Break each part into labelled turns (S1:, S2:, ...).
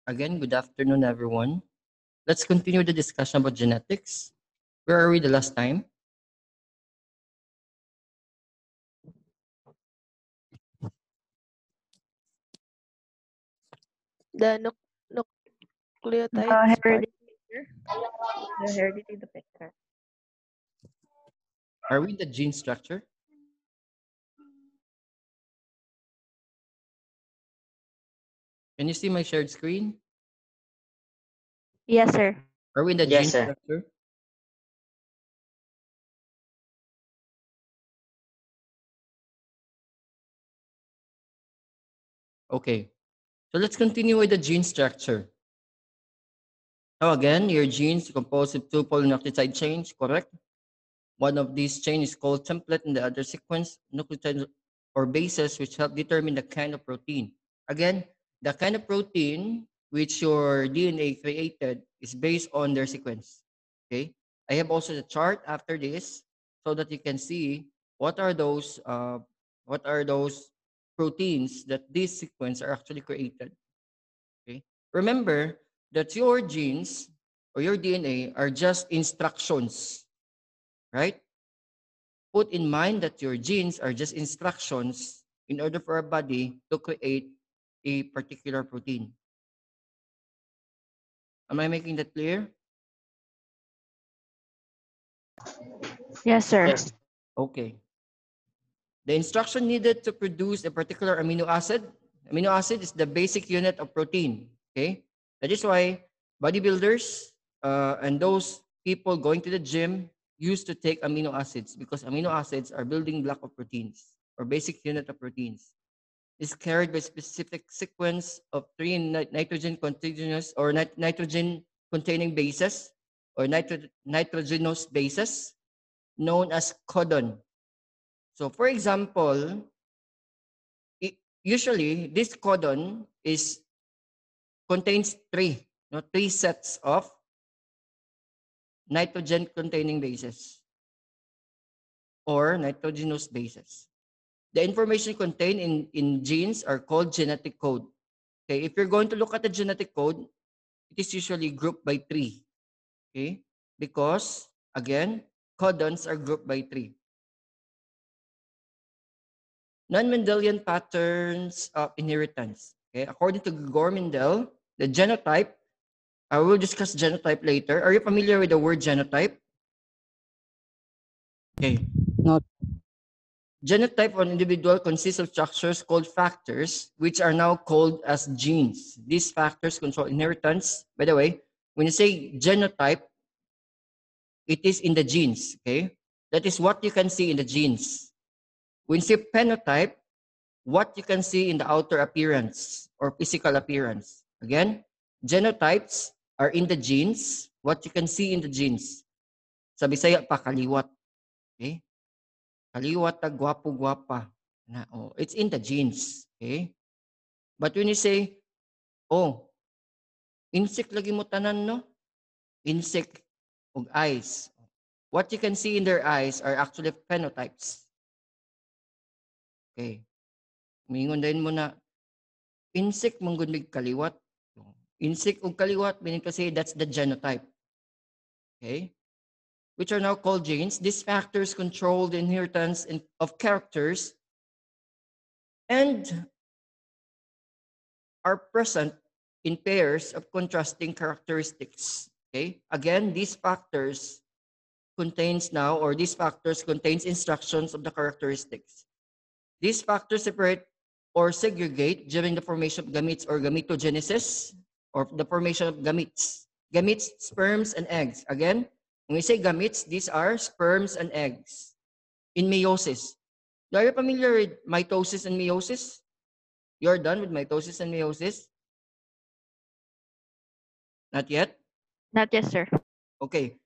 S1: Again, good afternoon, everyone. Let's continue the discussion about genetics. Where are we the last time?
S2: The
S3: The
S2: nucleotides part.
S3: heredity picture.
S1: Are we in the gene structure? Can you see my shared screen?
S3: Yes, sir.
S1: Are we in the
S4: Yes,
S1: gene
S4: sir.
S1: structure? Okay, so let's continue with the gene structure. Now again, your genes composed of two polynucleotide chains, correct? One of these chains is called template and the other sequence nucleotide or bases which help determine the kind of protein. Again, the kind of protein which your DNA created is based on their sequence. Okay. I have also the chart after this so that you can see what are those proteins that this sequence are actually created. Okay. Remember that your genes or your DNA are just instructions, right? Put in mind that your genes are just instructions in order for our body to create a particular protein. Am I making that clear?
S3: Yes, sir.
S4: Yes.
S1: Okay. The instruction needed to produce a particular amino acid is the basic unit of protein. Okay. That is why bodybuilders and those people going to the gym used to take amino acids because amino acids are building block of proteins or basic unit of proteins. Is carried by specific sequence of three nitrogen contiguous or nitrogen containing bases or nitrogenous bases known as codon. So for example, usually this codon is contains three sets of nitrogen containing bases or nitrogenous bases. The information contained in genes are called genetic code. Okay, if you're going to look at the genetic code, it is usually grouped by 3. Okay, because again, codons are grouped by 3. Non-Mendelian patterns of inheritance. Okay, according to Gregor Mendel, the genotype, I will discuss genotype later. Are you familiar with the word genotype? Okay.
S5: Not.
S1: Genotype of an individual consists of structures called factors, which are now called as genes. These factors control inheritance. By the way, when you say genotype, it is in the genes, okay? That is what you can see in the genes. When you say phenotype, what you can see in the outer appearance or physical appearance. Again, genotypes are in the genes, what you can see in the genes. Sa Bisaya pa, kaliwat. Okay? Kaliwat ta gwapo-gwapa. It's in the genes. Okay? But when you say, oh, insect lagi mo tanan, no? Insect og eyes. What you can see in their eyes are actually phenotypes. Okay. Mingon din mo na, insect mong gundig kaliwat. Insect og kaliwat, meaning kasi that's the genotype. Okay? Which are now called genes. These factors control the inheritance of characters and are present in pairs of contrasting characteristics. Okay? Again, these factors contains instructions of the characteristics. These factors separate or segregate during the formation of gametes or gametogenesis or the formation of gametes. Gametes, sperms, and eggs. Again, when we say gametes, these are sperms and eggs. In meiosis. Are you familiar with mitosis and meiosis? You're done with mitosis and meiosis? Not yet?
S3: Not yet, sir.
S1: Okay.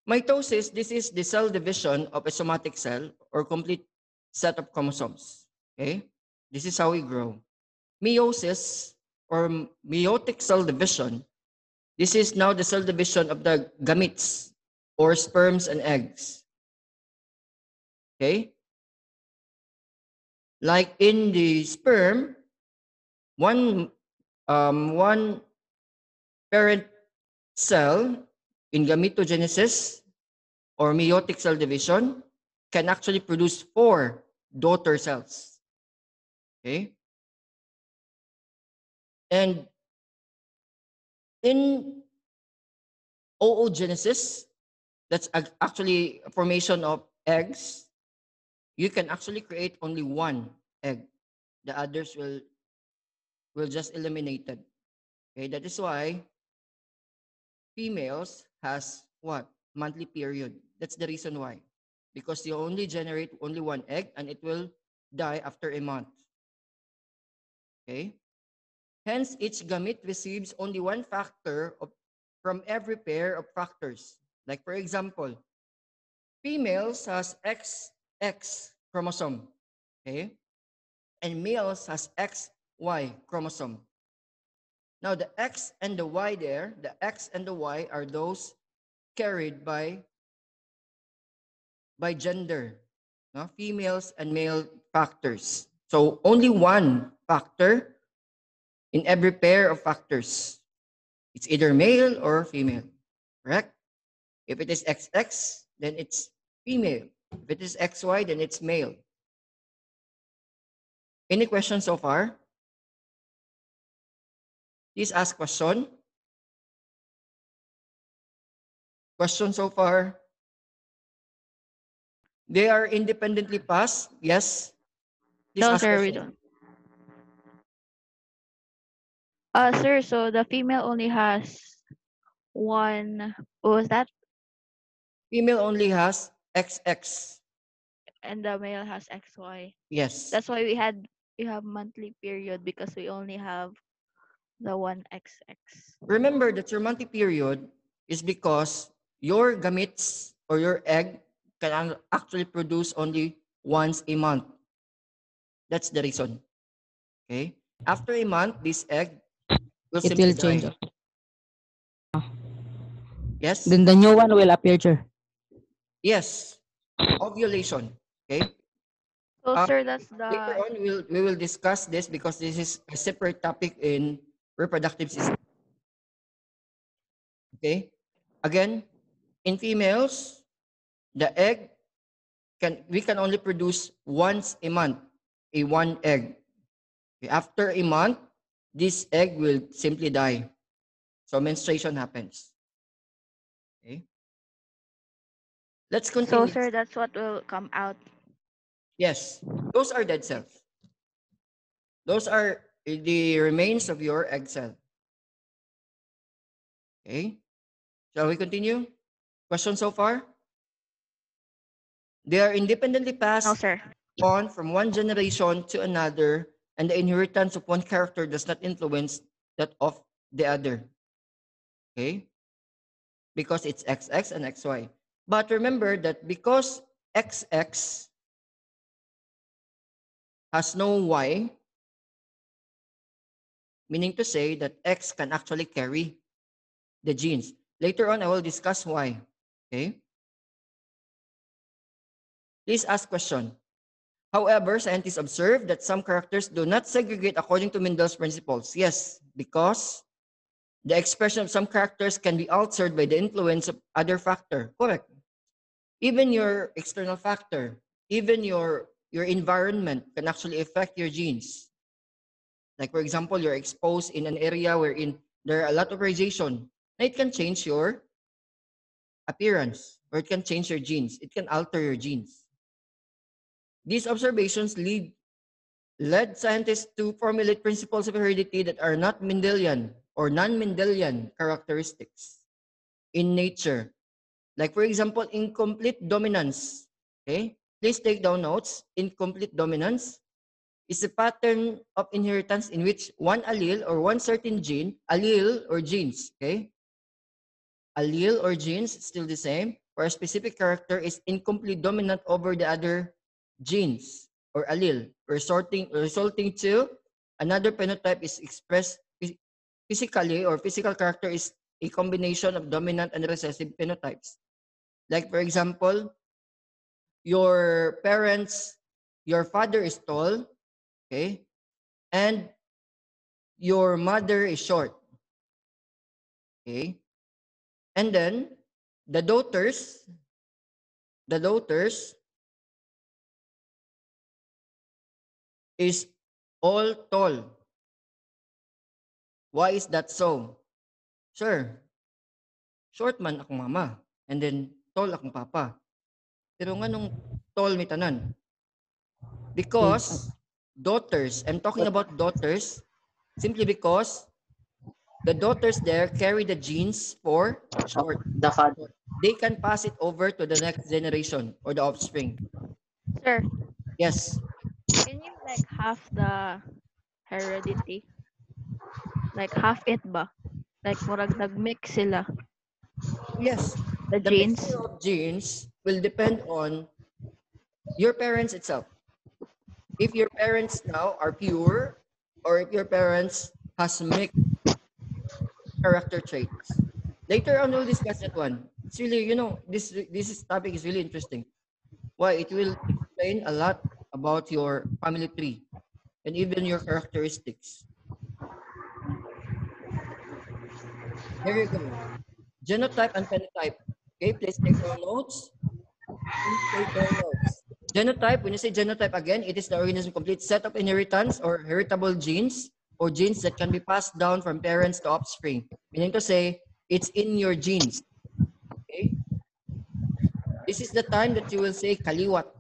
S1: Mitosis, this is the cell division of a somatic cell or complete set of chromosomes. Okay? This is how we grow. Meiosis or meiotic cell division, this is now the cell division of the gametes or sperms and eggs. Okay? Like in the sperm, one parent cell in gametogenesis or meiotic cell division can actually produce 4 daughter cells. Okay? And in oogenesis, that's actually a formation of eggs, you can actually create only one egg. The others will just eliminated. Okay, that is why females has what? Monthly period. That's the reason why. Because you only generate only one egg and it will die after a month. Okay? Hence, each gamete receives only one factor from every pair of factors. Like for example, females has XX chromosome. Okay? And males has XY chromosome. Now the X and the Y there, the X and the Y are those carried by gender, no? Females and male factors. So only one factor in every pair of factors. It's either male or female, correct? If it is XX, then it's female. If it is XY, then it's male. Any questions so far? Please ask question. Question so far? They are independently passed? Yes? Please
S3: No,
S1: ask
S3: sir, we
S1: question.
S3: don't. Sir, so the female only has one, what was that?
S1: Female only has XX.
S3: And the male has XY.
S1: Yes.
S3: That's why we have monthly period because we only have the one XX.
S1: Remember that your monthly period is because your gametes or your egg can actually produce only once a month. That's the reason. Okay? After a month, this egg will
S4: It
S1: simply
S4: will change.
S1: die. Yes?
S4: Then the new one will appear, sir.
S1: Yes. Ovulation. Okay?
S3: So, sir, that's
S1: Later
S3: the...
S1: on, we will discuss this because this is a separate topic in reproductive system. Okay? Again, in females, the egg we can only produce once a month, a one egg. Okay? After a month, this egg will simply die. So menstruation happens. Okay? Let's
S3: So,
S1: continue.
S3: sir, that's what will come out.
S1: Yes, those are dead cells. Those are the remains of your egg cell. Okay? Shall we continue? Question so far? They are independently
S3: No,
S1: passed
S3: sir.
S1: on from one generation to another, and the inheritance of one character does not influence that of the other. Okay? Because it's XX and XY. But remember that because XX has no Y, meaning to say that X can actually carry the genes. Later on, I will discuss why. Okay? Please ask question. However, scientists observe that some characters do not segregate according to Mendel's principles. Yes, because the expression of some characters can be altered by the influence of other factor. Correct. Even your external factor, even your environment can actually affect your genes. Like for example, you're exposed in an area wherein there are a lot of radiation. It can change your appearance, or it can change your genes. It can alter your genes. These observations led scientists to formulate principles of heredity that are not Mendelian or non-Mendelian characteristics in nature. Like for example, incomplete dominance. Okay? Please take down notes. Incomplete dominance is a pattern of inheritance in which one allele or one certain gene, allele or genes, okay? Allele or genes, still the same, for a specific character is incomplete dominant over the other genes or allele, resulting to another phenotype is expressed physically, or physical character is a combination of dominant and recessive phenotypes. Like for example, your father is tall, okay, and your mother is short. Okay? And then the daughters is all tall. Why is that so? Sir, short man akong mama, and then tall akong papa. Pero nga nung tall mi tanan? Because daughters, I'm talking about daughters, simply because the daughters there carry the genes for short. They can pass it over to the next generation or the offspring.
S3: Sir,
S1: Yes.
S3: can you like half the heredity? Like half it ba? Like murag nag-mix sila,
S1: Yes.
S3: the
S1: The mixture
S3: genes.
S1: of genes will depend on your parents itself. If your parents now are pure, or if your parents has mixed character traits. Later on, we'll discuss that one. It's really, this topic is really interesting. Why? It will explain a lot about your family tree and even your characteristics. Here you go. Genotype and phenotype. Okay, please take down notes. Please take down notes. Genotype, when you say genotype again, it is the organism's complete set of inheritance or heritable genes or genes that can be passed down from parents to offspring. Meaning to say, it's in your genes. Okay? This is the time that you will say kaliwat.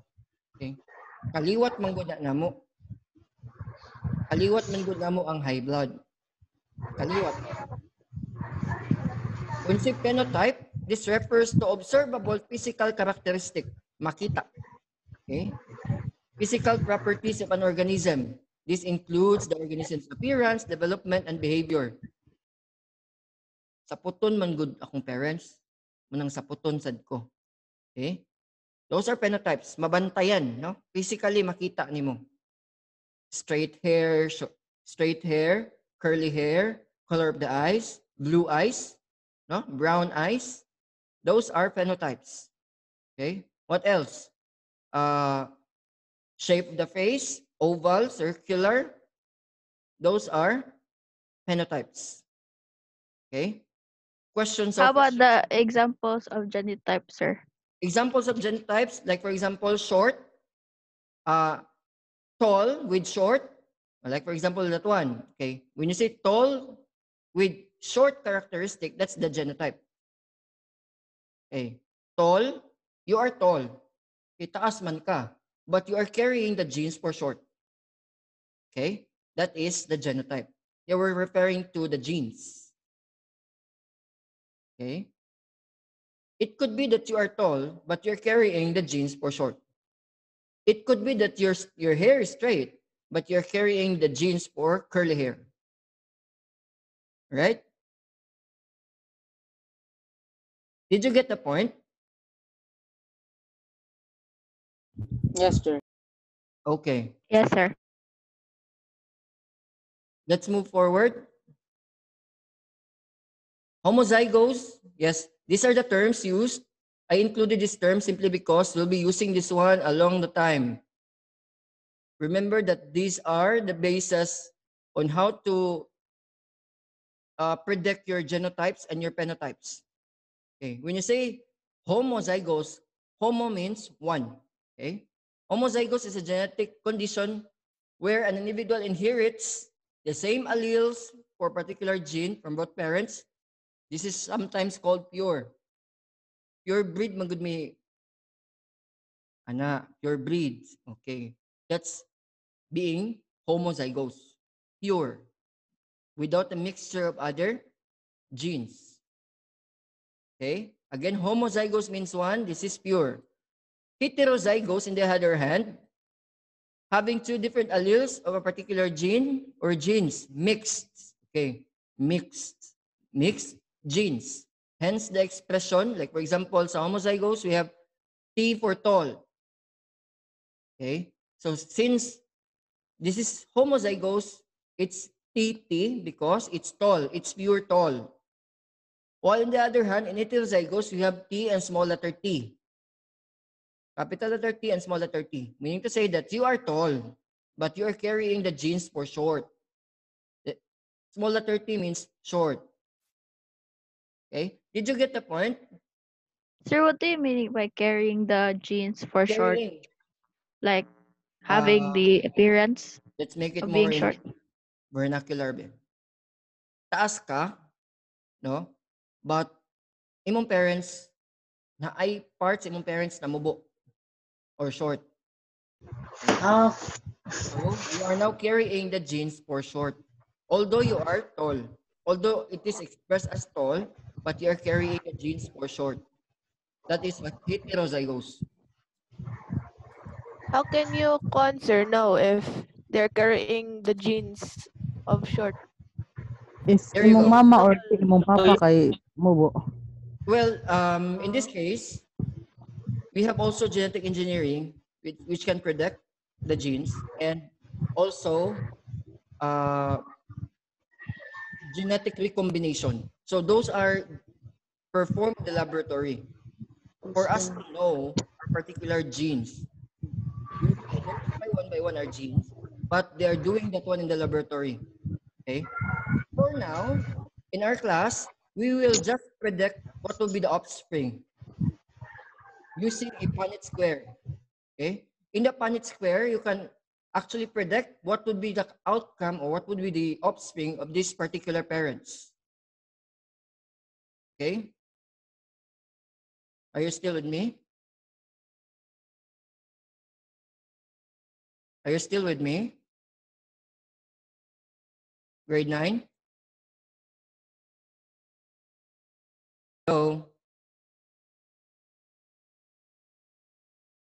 S1: Okay? Kaliwat manggod na mo. Kaliwat manggod na mo ang high blood. Kaliwat. When say phenotype, this refers to observable physical characteristic. Makita. Okay? Physical properties of an organism. This includes the organism's appearance, development, and behavior. Saputon man good akong parents. Manang saputon sad ko. Okay? Those are phenotypes. Mabantayan, no? Physically makita nimo. Straight hair, curly hair, color of the eyes, blue eyes, no? Brown eyes. Those are phenotypes. Okay? What else? Shape of the face, oval, circular. Those are phenotypes. Okay? Questions
S3: How
S1: of
S3: about the examples of genotype, sir?
S1: examples of genotypes, like for example, short, tall with short. Like for example, that one. Okay. When you say tall with short characteristic, that's the genotype. Okay. Tall, you are tall. Itaas man ka, but you are carrying the genes for short. Okay. That is the genotype. Yeah, we're referring to the genes. Okay. It could be that you are tall, but you're carrying the genes for short. It could be that your hair is straight, but you're carrying the genes for curly hair. Right? Did you get the point?
S4: Yes, sir.
S1: Okay.
S3: Yes, sir.
S1: Let's move forward. Homozygous. Yes, these are the terms used. I included this term simply because we'll be using this one along the time. Remember that these are the basis on how to predict your genotypes and your phenotypes. Okay, when you say homozygous, homo means one. Okay, homozygous is a genetic condition where an individual inherits the same alleles for a particular gene from both parents. This is sometimes called pure. Pure breed, magud me, pure breed. Okay, that's being homozygous, pure, without a mixture of other genes. Okay, again, homozygous means one, this is pure. Heterozygous, in the other hand, having two different alleles of a particular gene or genes, mixed. Okay, mixed genes. Hence the expression, like for example, sa homozygous, we have T for tall. Okay, so since this is homozygous, it's TT because it's tall, it's pure tall. While on the other hand, in heterozygous, we have T and small letter t. Capital letter T and small letter t. Meaning to say that you are tall, but you are carrying the genes for short. The small letter t means short. Okay, did you get the point?
S3: Sir, what do you mean by carrying the genes for short?
S1: Carrying.
S3: Like having
S1: Uh,
S3: the appearance
S1: let's make it
S3: of
S1: more
S3: being
S1: in
S3: short?
S1: vernacular. Ben. Taas ka, no? But imong parents na ay parts imong parents na mubo or short.
S4: Ah,
S1: So you are now carrying the genes for short. Although you are tall, although it is expressed as tall, but you are carrying the genes for short. That is what heterozygous.
S2: How can you concern know if they're carrying the genes of short?
S5: Is
S1: There you
S5: imong
S1: go.
S5: mama or si imong papa kay mubo.
S1: Well, in this case, we have also genetic engineering, which can predict the genes, and also uh, genetic recombination. So those are performed in the laboratory. For us to know our particular genes, we will identify one by one our genes, but they are doing that one in the laboratory. Okay. For now, in our class, we will just predict what will be the offspring using a Punnett square. Okay. In the Punnett square, you can actually predict what would be the outcome or what would be the offspring of these particular parents. Okay. Are you still with me? Are you still with me? Grade 9? Hello?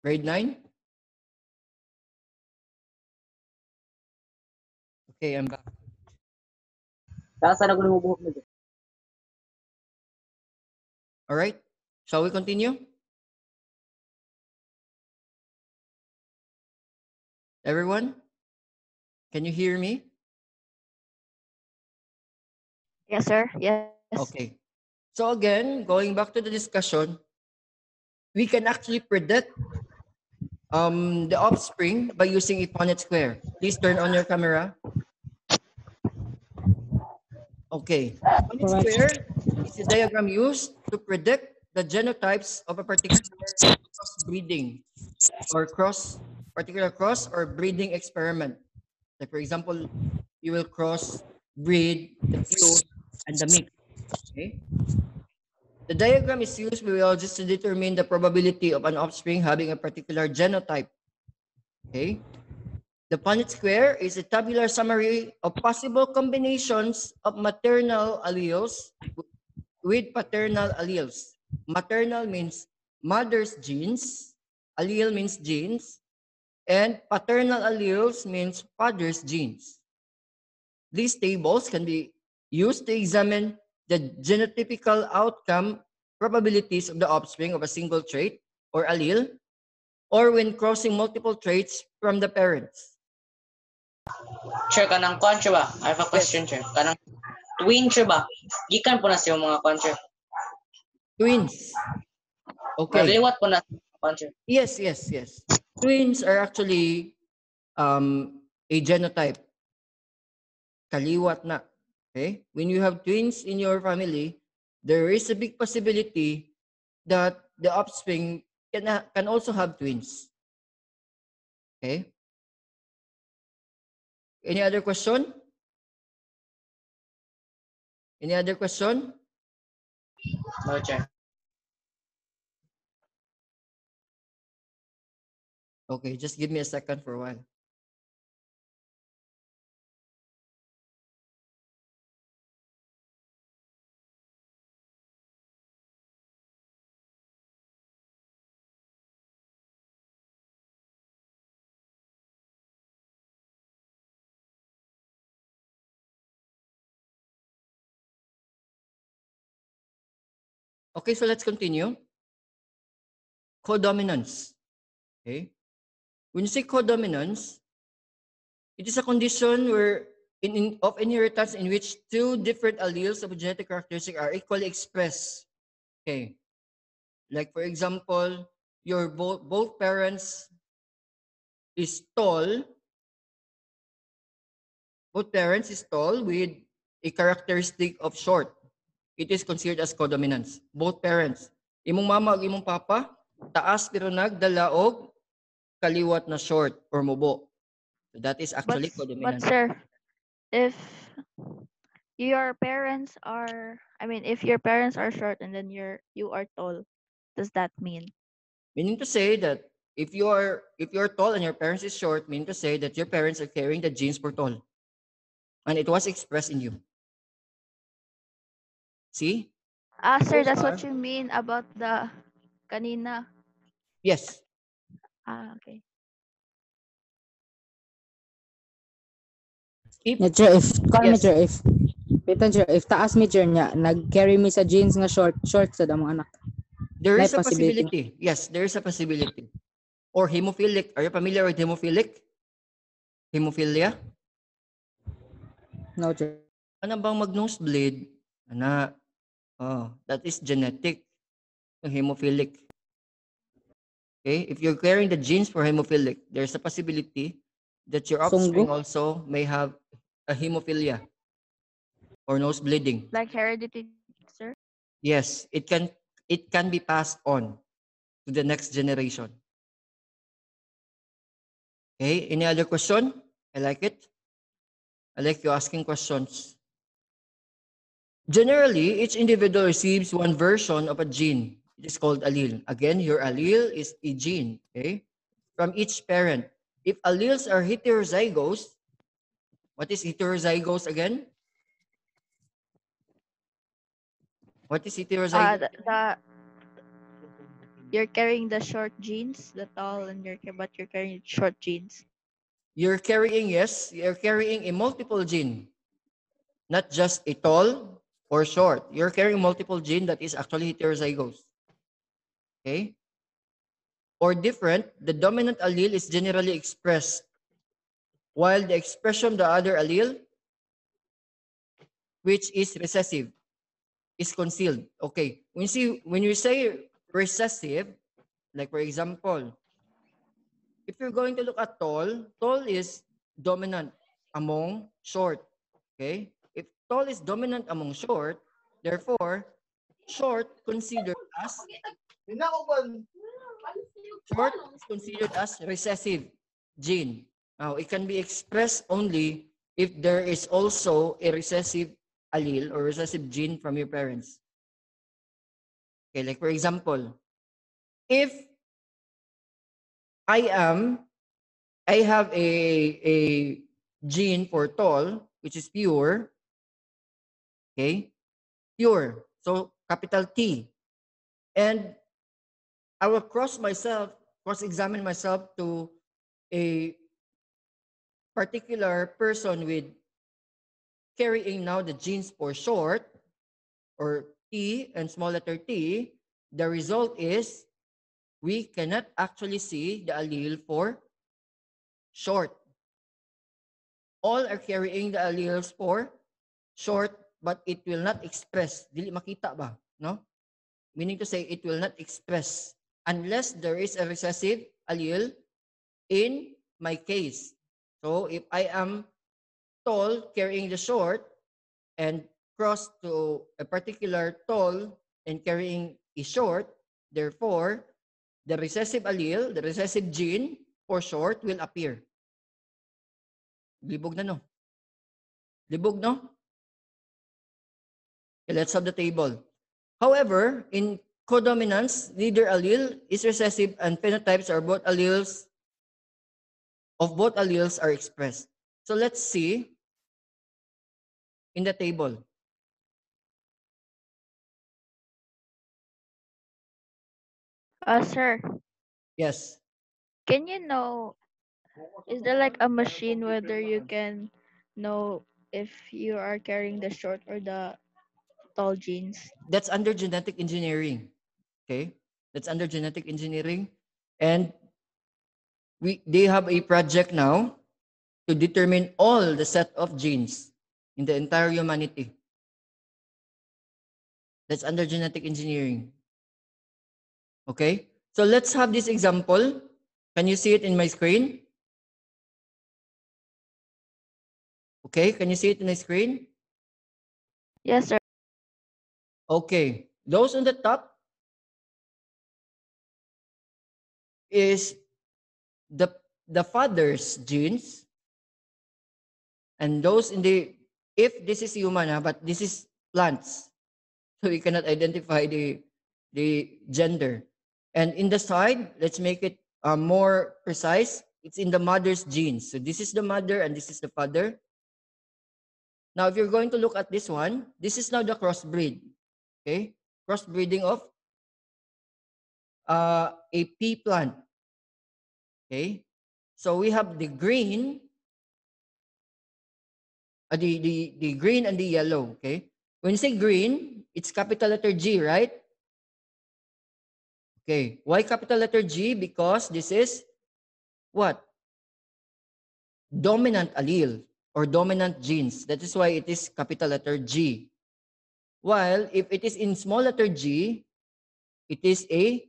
S1: Grade 9? Okay, I'm back.
S4: saan ako lumubuhok na dyan?
S1: All right. Shall we continue? Everyone? Can you hear me?
S3: Yes, sir. Yes.
S1: Okay. So again, going back to the discussion, we can actually predict the offspring by using a Punnett square. Please turn on your camera. Okay. Punnett
S5: Correct.
S1: square is a diagram used to predict the genotypes of a particular crossbreeding or particular cross or breeding experiment. Like for example, you will cross breed the fuse and the mix. Okay. The diagram is used by biologists to determine the probability of an offspring having a particular genotype. Okay. The Punnett square is a tabular summary of possible combinations of maternal alleles with paternal alleles. Maternal means mother's genes, allele means genes, and paternal alleles means father's genes. These tables can be used to examine the genotypical outcome probabilities of the offspring of a single trait or allele, or when crossing multiple traits from the parents.
S4: Sure, kanang kwan siya ba? I have a question, sir. Kanang twin siya ba? Gikan po na siya mga kwan, sir.
S1: Twins. Okay.
S4: Naliwat po na kwan, sir.
S1: Yes. Twins are actually a genotype. Kaliwat na. Okay? When you have twins in your family, there is a big possibility that the offspring can also have twins. Okay? Any other question? Any other question?
S4: No, sir.
S1: Okay, just give me a second for a while. Okay, so let's continue. Codominance. Okay. When you say codominance, it is a condition where of inheritance in which two different alleles of a genetic characteristic are equally expressed. Okay. Like for example, your both parents is tall. Both parents is tall with a characteristic of short. it is considered as codominance. Both parents. Imong mama ug imong papa, taas pero nagdala og kaliwat na short or mubo. So that is actually
S3: But
S1: codominant.
S3: sir, if your parents are, I mean, if your parents are short and then you are tall, does that mean?
S1: Meaning to say that if you're tall and your parents is short, meaning to say that your parents are carrying the genes for tall. And it was expressed in you. See?
S3: Sir,
S1: Those
S3: that's
S1: are,
S3: what you mean about the kanina.
S1: yes.
S3: Okay.
S1: If
S5: Medyo if, call
S1: yes,
S5: medyo if. Bitan siya, if taas medyo niya, nag-carry mi sa jeans nga short sa damong anak.
S1: there
S5: May
S1: is a
S5: possibility.
S1: possibility. Yes, there is a possibility. Or hemophilic. Are you familiar with hemophilic? Hemophilia?
S5: No, sir.
S1: Ano bang mag-nosebleed? Ana, that is genetic. Hemophilic. Okay? If you're carrying the genes for hemophilic, there's a possibility that your offspring
S5: Sunggo.
S1: also may have a hemophilia or nose bleeding.
S3: Like heredity, sir?
S1: Yes, it can be passed on to the next generation. Okay, any other question? I like it. I like you asking questions. Generally, each individual receives one version of a gene. It is called allele. Again, your allele is a gene, okay, from each parent. If alleles are heterozygous, what is heterozygous again? What is heterozygous?
S3: You're carrying the short genes, the tall, and but you're carrying short genes.
S1: You're carrying a multiple gene, not just a tall or short. You're carrying multiple gene that is actually heterozygous. Okay? Or different, the dominant allele is generally expressed, while the expression of the other allele, which is recessive, is concealed. Okay. When you say recessive, like for example, if you're going to look at tall is dominant among short. Okay? If tall is dominant among short, therefore, short is considered as recessive gene. Now, it can be expressed only if there is also a recessive allele or recessive gene from your parents. Okay, like for example, if I have a gene for tall, which is pure, okay, pure, so capital T, and I will cross-examine myself to a particular person with carrying now the genes for short or T and small letter t, the result is we cannot actually see the allele for short. All are carrying the alleles for short, but it will not express. Dili makita ba? No? Meaning to say it will not express unless there is a recessive allele in my case. So if I am tall carrying the short and cross to a particular tall and carrying a short, therefore, the recessive allele, the recessive gene for short will appear. Libog na no? Libog no? Okay, let's have the table. However, in codominance, neither allele is recessive and phenotypes are both alleles are expressed. So let's see in the table.
S3: Sir,
S1: Yes.
S3: can you know, is there like a machine whether you can know if you are carrying the short or the tall genes?
S1: That's under genetic engineering. Okay? That's under genetic engineering. And they have a project now to determine all the set of genes in the entire humanity. That's under genetic engineering. Okay? So let's have this example. Can you see it in my screen? Okay, can you see it in the screen?
S3: Yes, sir.
S1: Okay, those on the top is the father's genes, and those in the, if this is human, but this is plants, so we cannot identify the gender. And in the side, let's make it more precise. It's in the mother's genes. So this is the mother and this is the father. Now, if you're going to look at this one, this is now the crossbreed. Okay, crossbreeding of a pea plant. Okay, so we have the green, the green and the yellow. Okay, when you say green, it's capital letter G, right? Okay, why capital letter G? Because this is what? Dominant allele or dominant genes. That is why it is capital letter G. While if it is in small letter g, it is a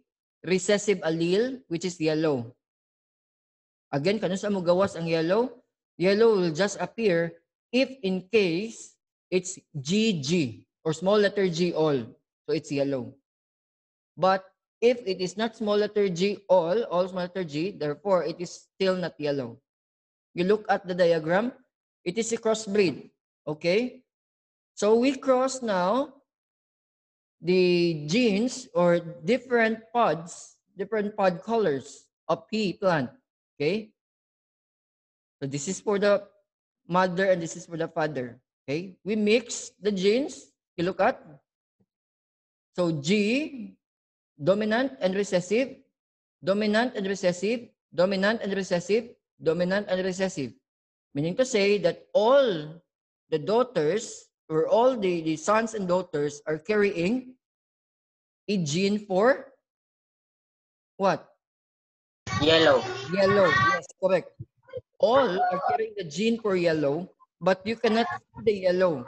S1: recessive allele, which is yellow. Again, kano sa mo gawas ang yellow? Yellow will just appear if in case it's GG or small letter G all. So it's yellow. But if it is not small letter G all small letter G, therefore it is still not yellow. You look at the diagram, it is a crossbreed. Okay? So we cross now the genes or different pods, different pod colors of pea plant. Okay? So this is for the mother and this is for the father. Okay? We mix the genes. You look at. So G, dominant and recessive, dominant and recessive, dominant and recessive, dominant and recessive. Meaning to say that all the daughters or all the sons and daughters are carrying a gene for what?
S4: Yellow.
S1: Yellow. Yes, correct. All are carrying the gene for yellow, but you cannot see the yellow.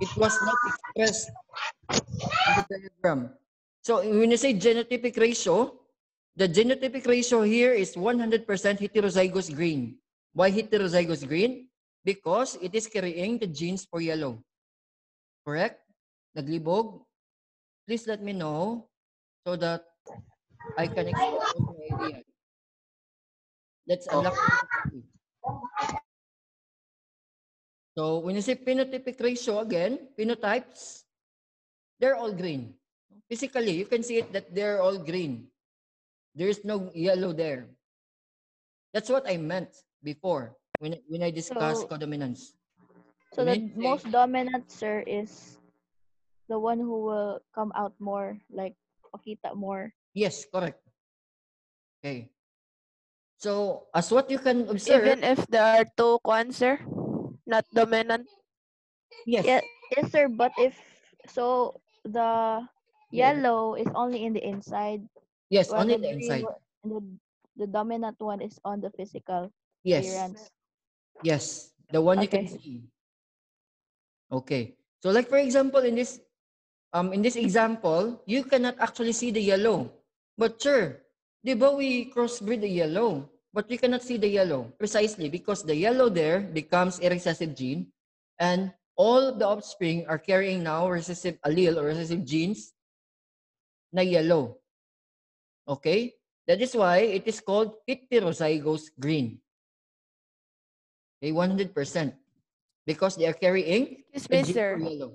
S1: It was not expressed in the diagram. So when you say genotypic ratio, the genotypic ratio here is 100% heterozygous green. Why heterozygous green? Because it is carrying the genes for yellow. Correct? Naglibog? Please let me know so that I can explain my idea. Let's unlock the. So when you say phenotypic ratio again, phenotypes, they're all green. Physically, you can see it that they're all green. There is no yellow there. That's what I meant before when I discussed
S3: So,
S1: codominance.
S3: so
S1: When
S3: the
S1: you say,
S3: most dominant, sir, is the one who will come out more, like pakita more.
S1: yes, correct. Okay. So as what you can observe,
S2: Even if there are two sir, not dominant.
S1: yes,
S3: Yeah, yes, sir. But if so, the
S1: yeah,
S3: yellow is only in the inside,
S1: yes,
S3: while
S1: only
S3: the
S1: the
S3: green,
S1: inside.
S3: the dominant one is on the physical
S1: Yes,
S3: appearance.
S1: yes, the one you can
S3: Okay.
S1: see. Okay. So like for example, in this example, you cannot actually see the yellow. But sure, di ba we crossbreed the yellow? But we cannot see the yellow precisely because the yellow there becomes a recessive gene, and all the offspring are carrying now recessive allele or recessive genes na yellow. Okay? That is why it is called heterozygous green. Okay, 100%. Because they are carrying
S2: Excuse
S1: a
S2: me,
S1: gene for
S2: sir.
S1: yellow.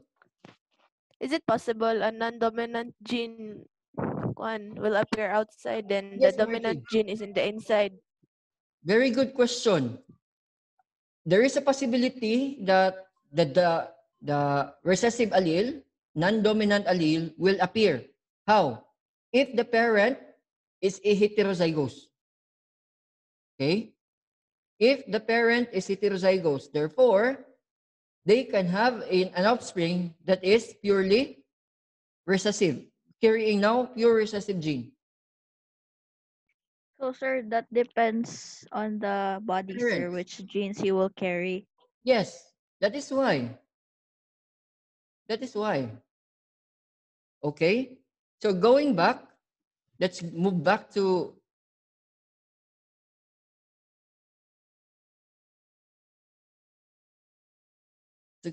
S2: Is it possible a non-dominant gene will appear outside, then the
S1: Yes,
S2: dominant
S1: Margie.
S2: gene is in the inside?
S1: Very good question. There is a possibility that the recessive allele, non-dominant allele, will appear. How? If the parent is a heterozygous. Okay? If the parent is heterozygous, therefore, they can have an offspring that is purely recessive, carrying now pure recessive gene.
S3: So, sir, that depends on the body, sir,
S1: Parents.
S3: which genes you will carry.
S1: Yes, that is why. That is why. Okay? So going back, let's move back to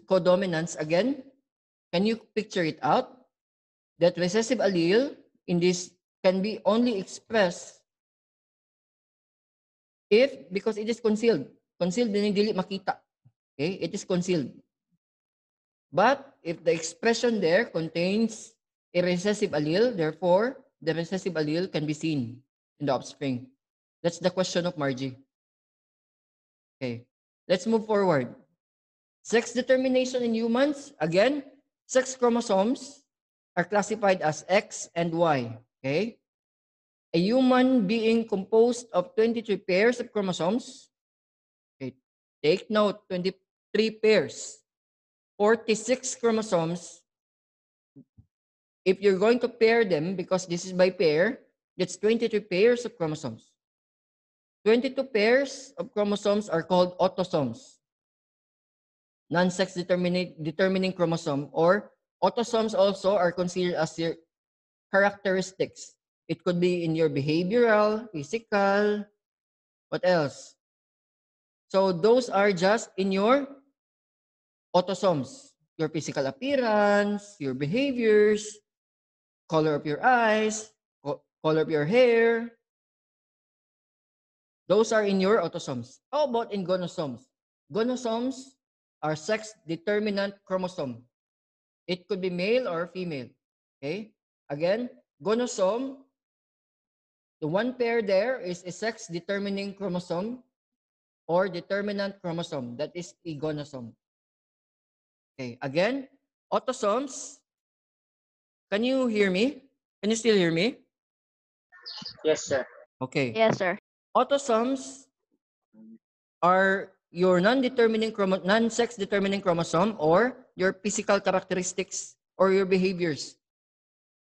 S1: codominance again. Can you picture it out? that recessive allele in this can be only expressed because it is concealed. Concealed din dili makita. Okay? It is concealed. But if the expression there contains a recessive allele, therefore, the recessive allele can be seen in the offspring. That's the question of Margie. Okay, let's move forward. Sex determination in humans, again, sex chromosomes are classified as X and Y. Okay, a human being composed of 23 pairs of chromosomes. Okay, take note, 23 pairs, 46 chromosomes. If you're going to pair them, because this is by pair, that's 23 pairs of chromosomes. 22 pairs of chromosomes are called autosomes, non-sex determining chromosome, or autosomes also are considered as your characteristics. It could be in your behavioral, physical, what else? So those are just in your autosomes, your physical appearance, your behaviors, color of your eyes, color of your hair. Those are in your autosomes. How about in gonosomes? Gonosomes are sex determinant chromosome. It could be male or female. Okay? Again, gonosome, the one pair there is a sex determining chromosome or determinant chromosome. That is a gonosome. Okay, again, autosomes. Can you hear me? Can you still hear me?
S4: Yes, sir.
S1: Okay.
S3: Yes, sir.
S1: Autosomes are your non-sex determining chromosome or your physical characteristics or your behaviors.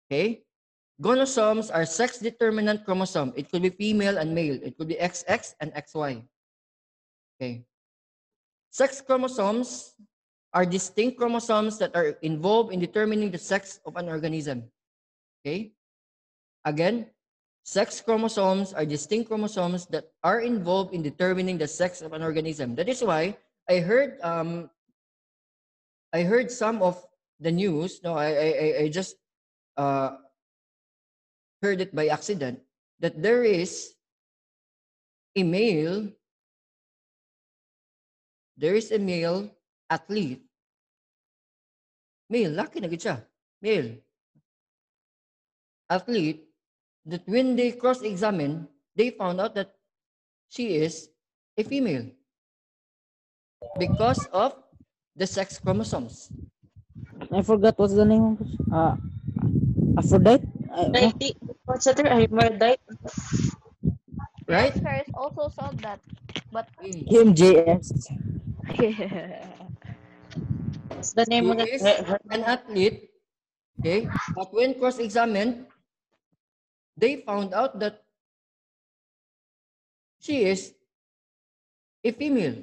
S1: Okay? Gonosomes are sex determinant chromosome. It could be female and male. It could be XX and XY. Okay. Sex chromosomes are distinct chromosomes that are involved in determining the sex of an organism. Okay? Again, sex chromosomes are distinct chromosomes that are involved in determining the sex of an organism. That is why I heard some of the news. No, I just heard it by accident that there is a male athlete, male, laki na gid siya, male athlete, that when they cross-examine, they found out that she is a female because of the sex chromosomes.
S5: I forgot what's the name of it. Aphrodite?
S4: What's that? Hermaphrodite?
S1: Right?
S3: Yes, Ferris also saw that. But
S5: Him JS.
S4: What's the name
S1: He
S4: of that?
S1: is an athlete, okay? But when cross-examined, they found out that she is a female.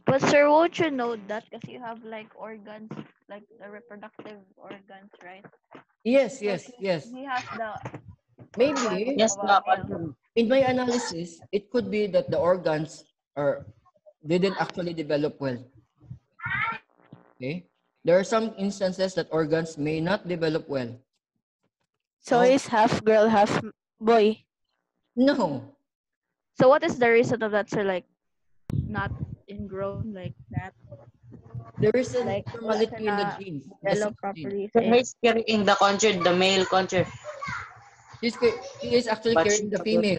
S3: but sir, won't you know that because you have like organs, like the reproductive organs, right?
S1: Yes,
S3: So
S1: yes, yes.
S3: he has the
S1: Maybe
S4: Yes,
S3: organs of a
S4: ma'am.
S3: male.
S1: in my analysis, it could be that the organs didn't actually develop well. Okay? There are some instances that organs may not develop well.
S2: So
S1: So,
S2: he's half girl, half boy.
S1: no.
S3: So what is the reason of that, sir? Like not ingrown like that,
S1: There is an
S3: like wala siya
S1: abnormality in the
S3: na
S1: genes, the
S3: develop
S1: sex gene.
S3: properly
S4: So
S3: sa
S4: he's carrying the contour, the male contour.
S1: He is actually
S4: But
S1: carrying the female.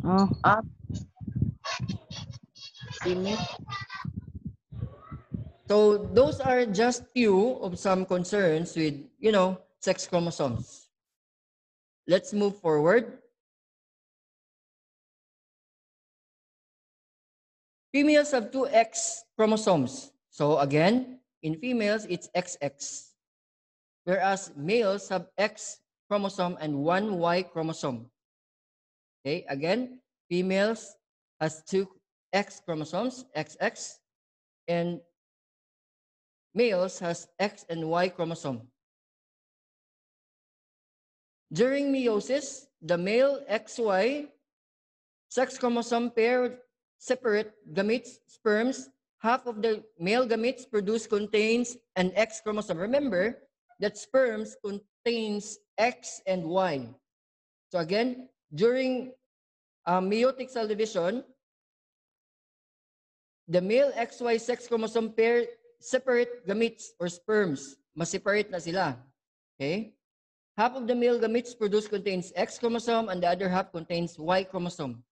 S5: Oh,
S4: ah, female.
S1: So those are just few of some concerns with, sex chromosomes. Let's move forward. Females have two X chromosomes. So again, in females, it's XX. Whereas males have X chromosome and one Y chromosome. Okay, again, females has two X chromosomes, XX, and males has X and Y chromosome. During meiosis, the male XY sex chromosome pair separate gametes, sperms. Half of the male gametes produced contains an X chromosome. Remember, that sperms contains X and Y. So again, during meiotic cell division, the male XY sex chromosome pair separate gametes or sperms. Mas-separate na sila. Okay? Half of the male gametes produced contains X chromosome and the other half contains Y chromosome.